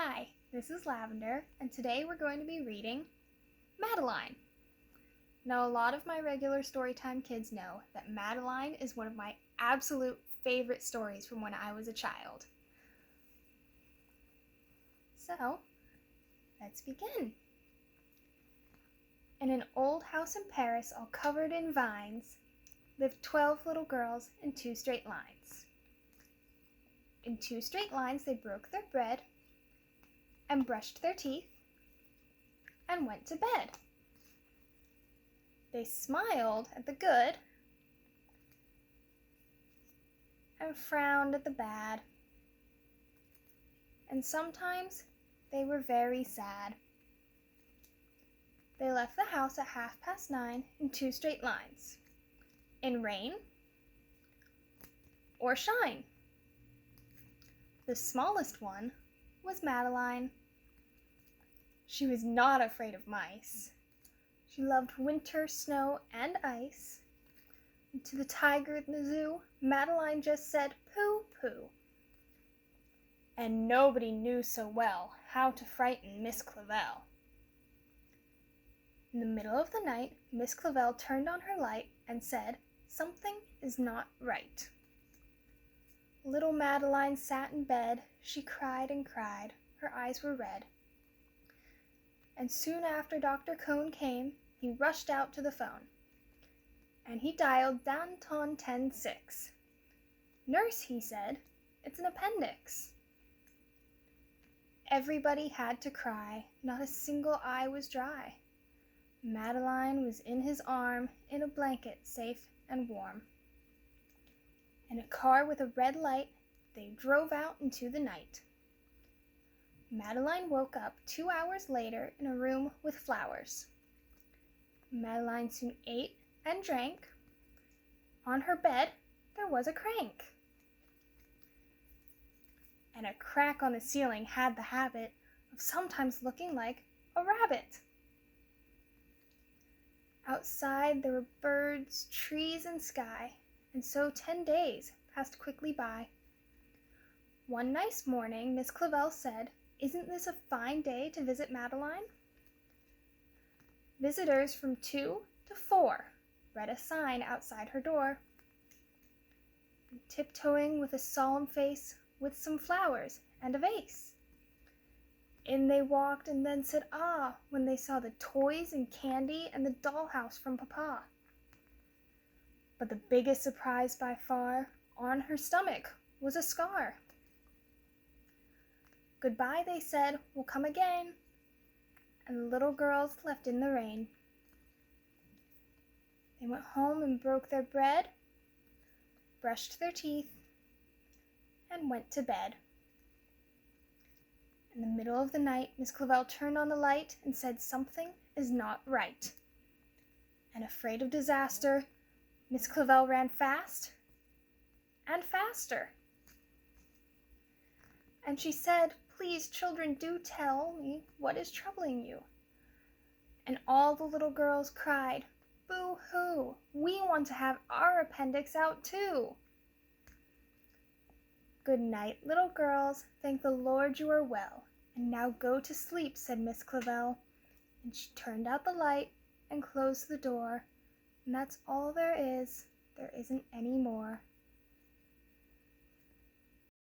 Hi, this is Lavender, and today we're going to be reading Madeline. Now, a lot of my regular Storytime kids know that Madeline is one of my absolute favorite stories from when I was a child. So, let's begin. In an old house in Paris, all covered in vines, lived 12 little girls in 2 straight lines. In 2 straight lines, they broke their bread and brushed their teeth and went to bed. They smiled at the good and frowned at the bad, and sometimes they were very sad. They left the house at 9:30 in 2 straight lines, in rain or shine. The smallest one was Madeline. She was not afraid of mice. She loved winter, snow, and ice. And to the tiger in the zoo, Madeline just said, "Pooh, pooh." And nobody knew so well how to frighten Miss Clavell. In the middle of the night, Miss Clavell turned on her light and said, "Something is not right." Little Madeline sat in bed. She cried and cried. Her eyes were red. And soon after Dr. Cone came, he rushed out to the phone. And he dialed Danton 10-6. "Nurse," he said, "it's an appendix." Everybody had to cry. Not a single eye was dry. Madeline was in his arm, in a blanket, safe and warm. In a car with a red light, they drove out into the night. Madeline woke up 2 hours later in a room with flowers. Madeline soon ate and drank. On her bed, there was a crank. And a crack on the ceiling had the habit of sometimes looking like a rabbit. Outside, there were birds, trees, and sky, and so 10 days passed quickly by. One nice morning, Miss Clavell said, "Isn't this a fine day to visit Madeline?" Visitors from 2 to 4 read a sign outside her door. And tiptoeing with a solemn face, with some flowers and a vase. In they walked and then said "ah" when they saw the toys and candy and the dollhouse from Papa. But the biggest surprise by far, on her stomach was a scar. "Goodbye," they said, "we'll come again." And the little girls left in the rain. They went home and broke their bread, brushed their teeth, and went to bed. In the middle of the night, Miss Clavell turned on the light and said, "Something is not right." And afraid of disaster, Miss Clavell ran fast and faster. And she said, "Please, children, do tell me what is troubling you." And all the little girls cried, "Boo-hoo! We want to have our appendix out too." "Good night, little girls. Thank the Lord you are well. And now go to sleep," said Miss Clavell. And she turned out the light and closed the door. And that's all there is. There isn't any more.